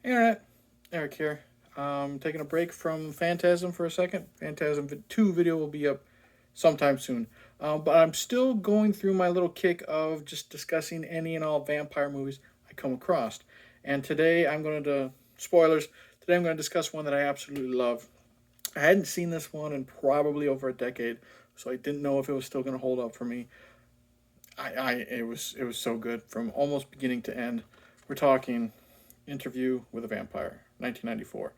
Internet, Eric here. Taking a break from Phantasm for a second. Phantasm 2 video will be up sometime soon. But I'm still going through my little kick of just discussing any and all vampire movies I come across. And today I'm going to, spoilers, today I'm going to discuss one that I absolutely love. I hadn't seen this one in probably over a decade, so I didn't know if it was still going to hold up for me. It was so good from almost beginning to end. We're talking Interview with a Vampire, 1994.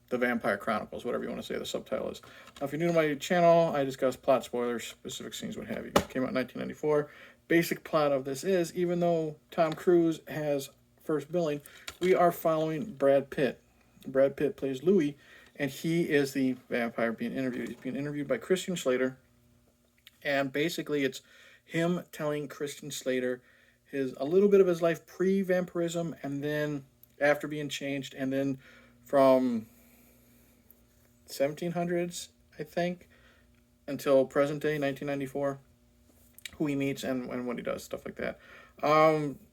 The Vampire Chronicles, whatever you want to say the subtitle is. If you're new to my channel, I discuss plot spoilers, specific scenes, what have you. It came out in 1994. Basic plot of this is, even though Tom Cruise has first billing, we are following Brad Pitt. Brad Pitt plays Louis, and he is the vampire being interviewed. He's being interviewed by Christian Slater, and basically it's him telling Christian Slater his a little bit of his life pre-vampirism and then after being changed, and then from 1700s, I think, until present day 1994, who he meets and what he does, stuff like that.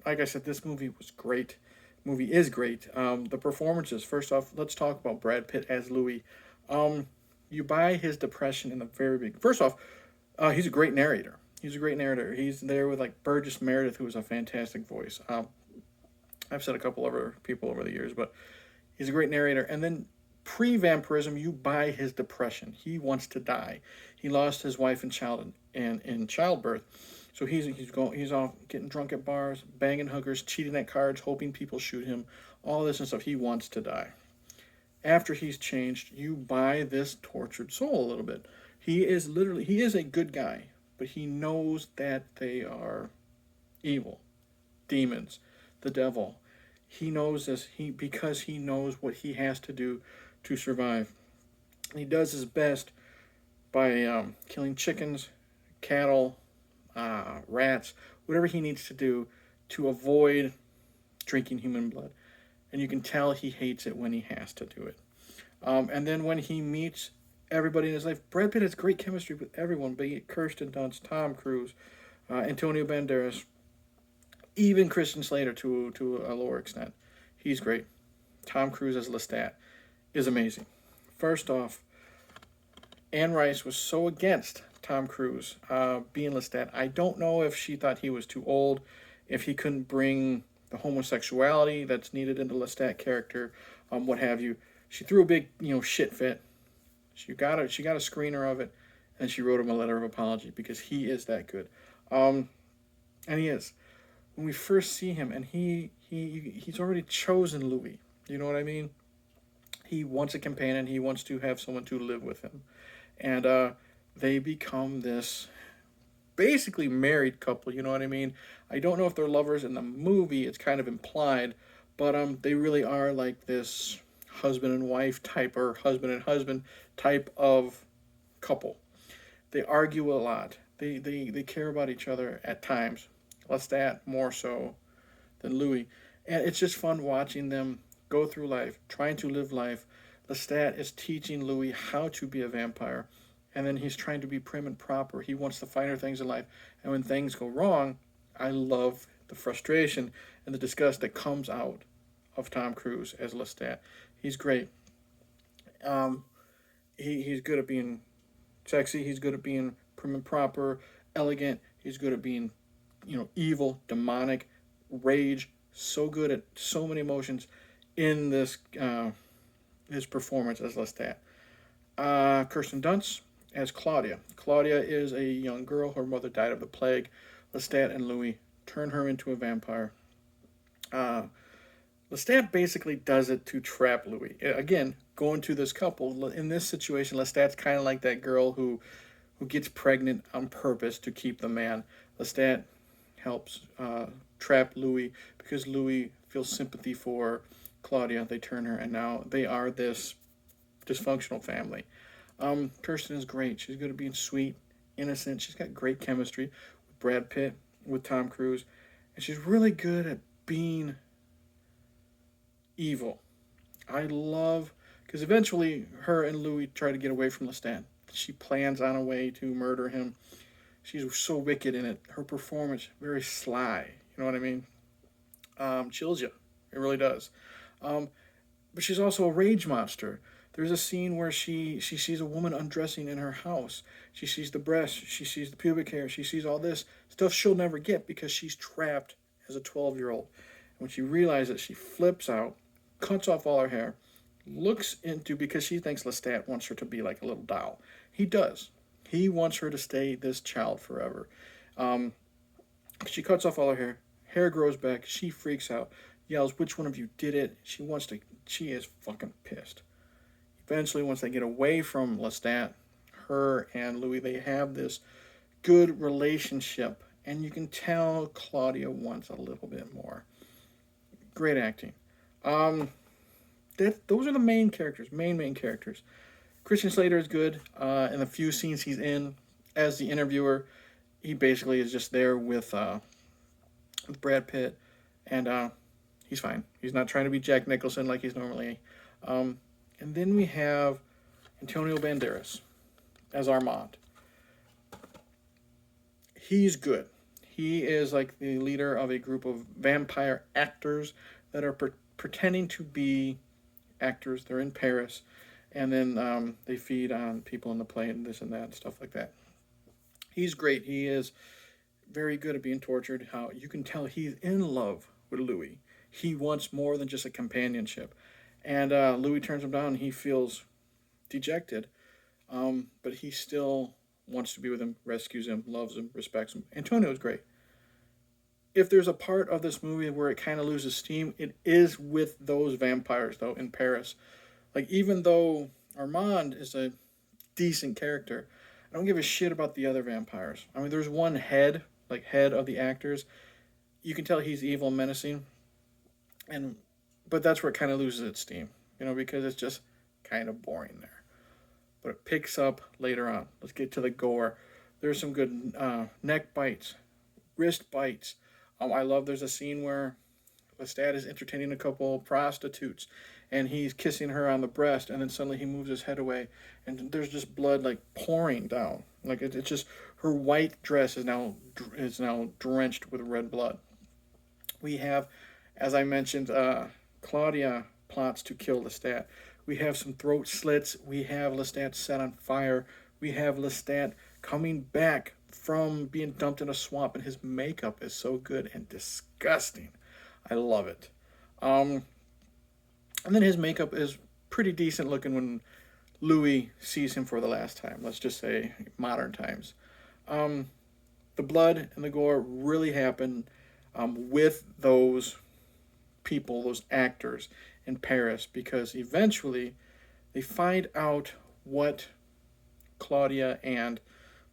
Like I said, this movie was great. Movie is great. The performances. First off, let's talk about Brad Pitt as Louis. Um, you buy his depression in the very big. First off, he's a great narrator. He's a great narrator. He's there with like Burgess Meredith, who is a fantastic voice. I've said a couple other people over the years, but he's a great narrator. And then pre-vampirism, you buy his depression. He wants to die. He lost his wife and child in childbirth, so he's off getting drunk at bars, banging hookers, cheating at cards, hoping people shoot him. All this and stuff. He wants to die. After he's changed, you buy this tortured soul a little bit. He is a good guy, but he knows that they are evil, demons, the devil. He knows this because he knows what he has to do to survive. And he does his best by killing chickens, cattle, rats, whatever he needs to do to avoid drinking human blood. And you can tell he hates it when he has to do it. And then when he meets everybody in his life, Brad Pitt has great chemistry with everyone, be it Kirsten Dunst, Tom Cruise, Antonio Banderas, even Christian Slater to a lower extent. He's great. Tom Cruise as Lestat is amazing. First off, Anne Rice was so against Tom Cruise being Lestat. I don't know if she thought he was too old, if he couldn't bring the homosexuality that's needed in the Lestat character, what have you. She threw a big, shit fit. She got a screener of it, and she wrote him a letter of apology because he is that good, and he is. When we first see him, and he's already chosen Louis. You know what I mean? He wants a companion. He wants to have someone to live with him, and they become this basically married couple. You know what I mean? I don't know if they're lovers in the movie. It's kind of implied, but they really are like this husband and wife type, or husband and husband type of couple. They argue a lot. They care about each other at times. Lestat more so than Louis. And it's just fun watching them go through life, trying to live life. Lestat is teaching Louis how to be a vampire, and then he's trying to be prim and proper. He wants the finer things in life. And when things go wrong, I love the frustration and the disgust that comes out of Tom Cruise as Lestat. He's great. Um, he's good at being sexy. He's good at being prim and proper, elegant. He's good at being, evil, demonic, rage. So good at so many emotions in this his performance as Lestat. Kirsten Dunst as Claudia. Claudia is a young girl. Her mother died of the plague. Lestat and Louis turn her into a vampire. Uh, Lestat basically does it to trap Louis. Again, going to this couple in this situation, Lestat's kind of like that girl who gets pregnant on purpose to keep the man. Lestat helps trap Louis because Louis feels sympathy for Claudia. They turn her, and now they are this dysfunctional family. Kirsten is great. She's good at being sweet, innocent. She's got great chemistry with Brad Pitt, with Tom Cruise, and she's really good at being evil. I love because eventually her and Louis try to get away from Lestat. She plans on a way to murder him. She's so wicked in it. Her performance very sly. You know what I mean? Chills you. It really does. But she's also a rage monster. There's a scene where she sees a woman undressing in her house. She sees the breast, she sees the pubic hair, she sees all this stuff she'll never get because she's trapped as a 12-year-old. And when she realizes, she flips out, cuts off all her hair, looks into, because she thinks Lestat wants her to be like a little doll. He does. He wants her to stay this child forever. Um, she cuts off all her hair grows back. She freaks out, yells, "Which one of you did it?" She wants to. She is fucking pissed. Eventually, once they get away from Lestat, her and Louis, they have this good relationship, and you can tell Claudia wants a little bit more. Great acting. Um, those are the main characters, main characters. Christian Slater is good. In the few scenes he's in as the interviewer, he basically is just there with Brad Pitt, and he's fine. He's not trying to be Jack Nicholson like he's normally. Um, and then we have Antonio Banderas as Armand. He's good. He is like the leader of a group of vampire actors that are pretending to be actors. They're in Paris, and then they feed on people in the plane and this and that and stuff like that. He's great. He is very good at being tortured. How you can tell he's in love with Louis. He wants more than just a companionship, and Louis turns him down. And he feels dejected, but he still wants to be with him, rescues him, loves him, respects him. Antonio's great. If there's a part of this movie where it kind of loses steam, it is with those vampires, though, in Paris. Like, even though Armand is a decent character, I don't give a shit about the other vampires. I mean, there's one head, like head of the actors. You can tell he's evil and menacing, and but that's where it kind of loses its steam, because it's just kind of boring there. But it picks up later on. Let's get to the gore. There's some good neck bites, wrist bites. I love. There's a scene where Lestat is entertaining a couple prostitutes, and he's kissing her on the breast, and then suddenly he moves his head away, and there's just blood like pouring down. Like it's just her white dress is now drenched with red blood. We have, as I mentioned, Claudia plots to kill Lestat. We have some throat slits. We have Lestat set on fire. We have Lestat coming back from being dumped in a swamp, and his makeup is so good and disgusting. I love it. Um, and then his makeup is pretty decent looking when Louis sees him for the last time. Let's just say modern times. Um, the blood and the gore really happen with those people, those actors in Paris, because eventually they find out what Claudia and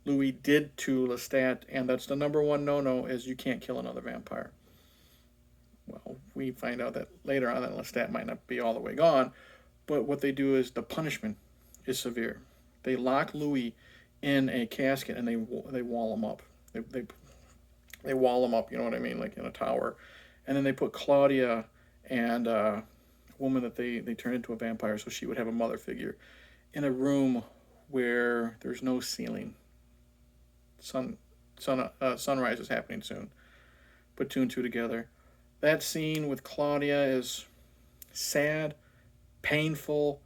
Louis did to Lestat, and that's the number one no-no: is you can't kill another vampire. Well, we find out that later on that Lestat might not be all the way gone, but what they do is the punishment is severe. They lock Louis in a casket and they wall him up. They wall him up. You know what I mean, like in a tower, and then they put Claudia and a woman that they turn into a vampire, so she would have a mother figure, in a room where there's no ceiling. Sunrise is happening soon. Put two and two together. That scene with Claudia is sad, painful,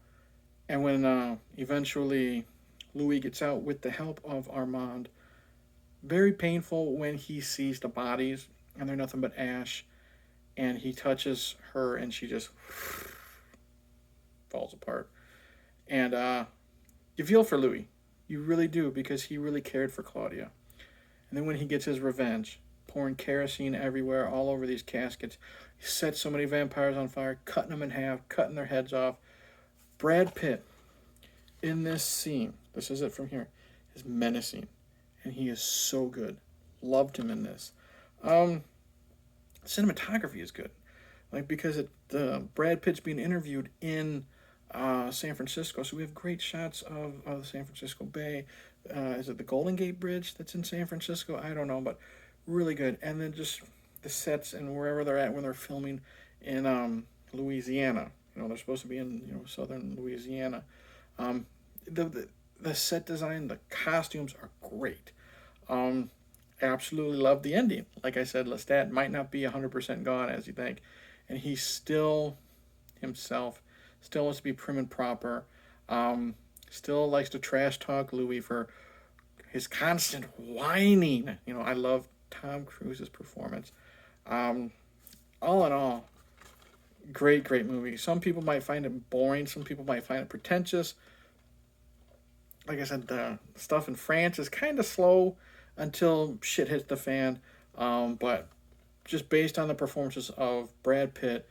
and when eventually Louis gets out with the help of Armand, very painful when he sees the bodies and they're nothing but ash, and he touches her and she just falls apart. And you feel for Louis. You really do, because he really cared for Claudia. And then when he gets his revenge, pouring kerosene everywhere, all over these caskets, he sets so many vampires on fire, cutting them in half, cutting their heads off. Brad Pitt, in this scene, this is it from here, is menacing. And he is so good. Loved him in this. Cinematography is good. Like, because Brad Pitt's being interviewed in San Francisco, so we have great shots of the San Francisco Bay. Is it the Golden Gate Bridge that's in San Francisco? I don't know, but really good. And then just the sets and wherever they're at when they're filming in Louisiana. They're supposed to be in southern Louisiana. The set design, the costumes are great. Absolutely love the ending. Like I said, Lestat might not be 100% gone as you think, and himself. Still wants to be prim and proper. Still likes to trash talk Louis for his constant whining. I love Tom Cruise's performance. Um, all in all, great, great movie. Some people might find it boring. Some people might find it pretentious. Like I said, the stuff in France is kind of slow until shit hits the fan. But just based on the performances of Brad Pitt,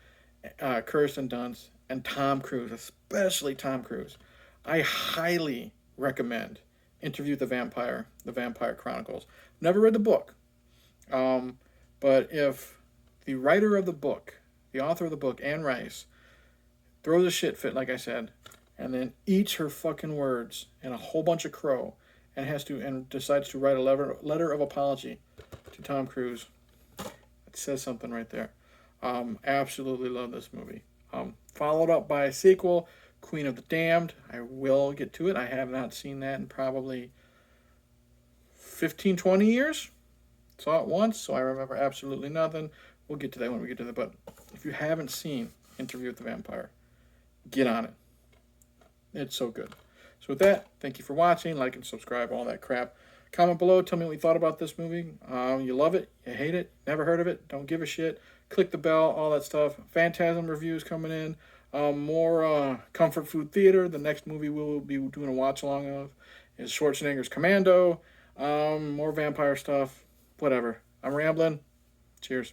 Kirsten Dunst, and Tom Cruise, especially Tom Cruise, I highly recommend Interview with the Vampire Chronicles. Never read the book, um, but if the writer of the book, the author of the book, Anne Rice, throws a shit fit, like I said, and then eats her fucking words and a whole bunch of crow, and decides to write a letter of apology to Tom Cruise, it says something right there. Absolutely love this movie. Followed up by a sequel, Queen of the Damned. I will get to it. I have not seen that in probably 15, 20 years. Saw it once, so I remember absolutely nothing. We'll get to that when we get to that. But if you haven't seen Interview with the Vampire, get on it. It's so good. So with that, thank you for watching. Like and subscribe, all that crap. Comment below. Tell me what you thought about this movie. You love it? You hate it? Never heard of it? Don't give a shit. Click the bell, all that stuff. Phantasm reviews coming in. More comfort food theater. The next movie we'll be doing a watch along of is Schwarzenegger's Commando. More vampire stuff. Whatever. I'm rambling. Cheers.